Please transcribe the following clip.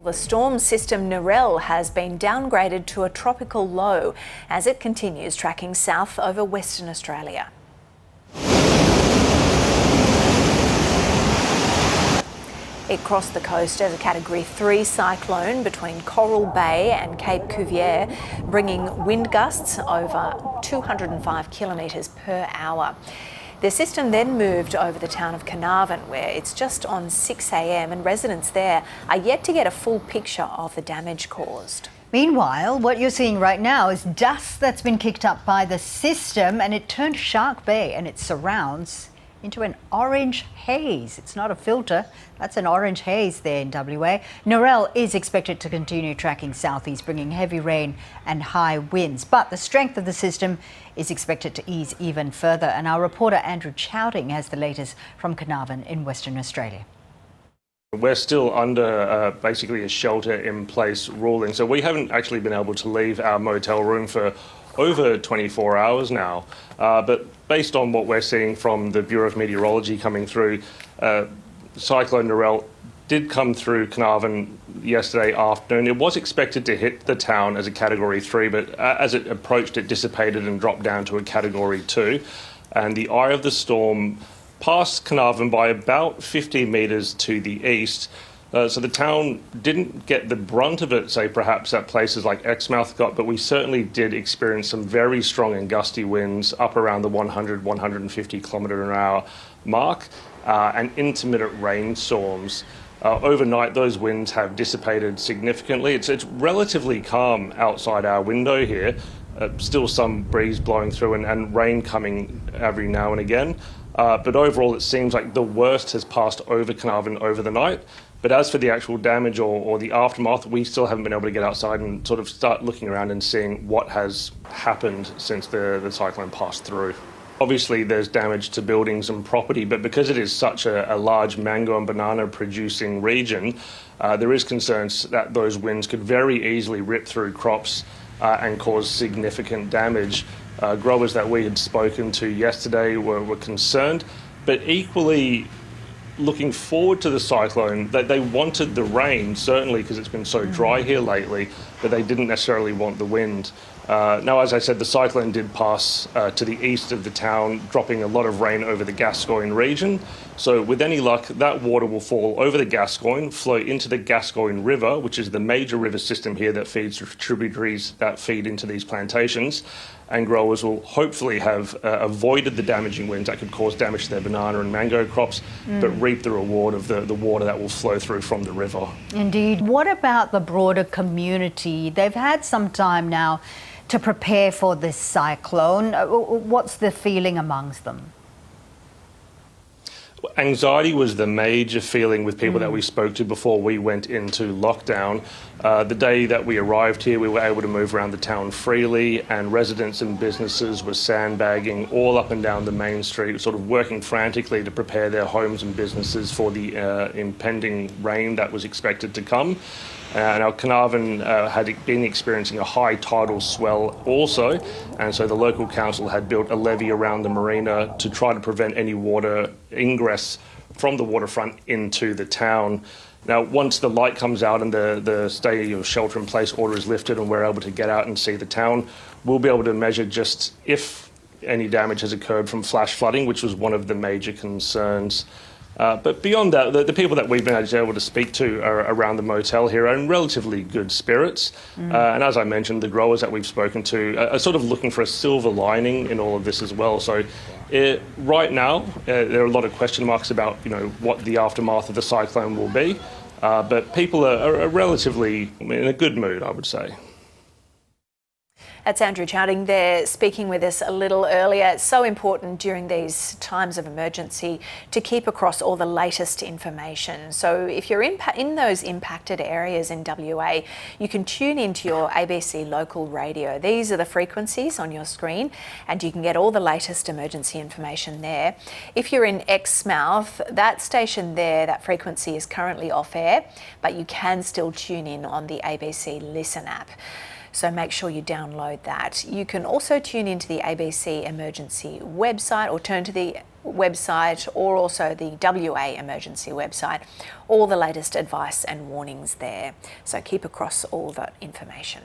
The storm system Narell has been downgraded to a tropical low as it continues tracking south over Western Australia. It crossed the coast as a Category 3 cyclone between Coral Bay and Cape Cuvier, bringing wind gusts over 205 kilometres per hour. The system then moved over the town of Carnarvon, where it's just on 6 a.m, and residents there are yet to get a full picture of the damage caused. Meanwhile, what you're seeing right now is dust that's been kicked up by the system, and it turned Shark Bay and its surrounds into an orange haze. It's not a filter, that's an orange haze there in WA. Narelle is expected to continue tracking southeast, bringing heavy rain and high winds, but the strength of the system is expected to ease even further. And our reporter Andrew Chounding has the latest from Carnarvon in Western Australia. We're still under basically a shelter-in-place ruling, so we haven't actually been able to leave our motel room for over 24 hours now. But based on what we're seeing from the Bureau of Meteorology coming through, Cyclone Narelle did come through Carnarvon yesterday afternoon. It was expected to hit the town as a Category 3, but as it approached, it dissipated and dropped down to a Category 2. And the eye of the storm passed Carnarvon by about 50 metres to the east. So the town didn't get the brunt of it, say perhaps at places like Exmouth got, but we certainly did experience some very strong and gusty winds up around the 100-150 kilometre an hour mark, and intermittent rainstorms. Overnight, those winds have dissipated significantly. It's relatively calm outside our window here. Still some breeze blowing through and rain coming every now and again. But overall, it seems like the worst has passed over Carnarvon over the night. But as for the actual damage or the aftermath, we still haven't been able to get outside and sort of start looking around and seeing what has happened since the cyclone passed through. Obviously, there's damage to buildings and property, but because it is such a large mango and banana producing region, there is concerns that those winds could very easily rip through crops and cause significant damage. Growers that we had spoken to yesterday were concerned, but equally looking forward to the cyclone, they wanted the rain, certainly because it's been so dry here lately, but they didn't necessarily want the wind. Now, as I said, the cyclone did pass to the east of the town, dropping a lot of rain over the Gascoyne region. So with any luck, that water will fall over the Gascoyne, flow into the Gascoyne River, which is the major river system here that feeds tributaries that feed into these plantations. And growers will hopefully have avoided the damaging winds that could cause damage to their banana and mango crops, but reap the reward of the water that will flow through from the river. Indeed. What about the broader community? They've had some time now to prepare for this cyclone. What's the feeling amongst them? Anxiety was the major feeling with people that we spoke to before we went into lockdown. The day that we arrived here, we were able to move around the town freely, and residents and businesses were sandbagging all up and down the main street, sort of working frantically to prepare their homes and businesses for the impending rain that was expected to come. Now, Carnarvon had been experiencing a high tidal swell also, and so the local council had built a levee around the marina to try to prevent any water ingress from the waterfront into the town. Now, once the light comes out and the state of shelter-in-place order is lifted and we're able to get out and see the town, we'll be able to measure just if any damage has occurred from flash flooding, which was one of the major concerns. But beyond that, the people that we've been able to speak to around the motel here are in relatively good spirits. And as I mentioned, the growers that we've spoken to are sort of looking for a silver lining in all of this as well. So right now, there are a lot of question marks about what the aftermath of the cyclone will be. But people are relatively in a good mood, I would say. That's Andrew Chounding there speaking with us a little earlier. It's so important during these times of emergency to keep across all the latest information. So if you're in those impacted areas in WA, you can tune into your ABC local radio. These are the frequencies on your screen, and you can get all the latest emergency information there. If you're in Exmouth, that station there, that frequency is currently off air, but you can still tune in on the ABC Listen app. So make sure you download that. You can also tune into the ABC Emergency website or turn to the website or also the WA emergency website, all the latest advice and warnings there. So keep across all that information.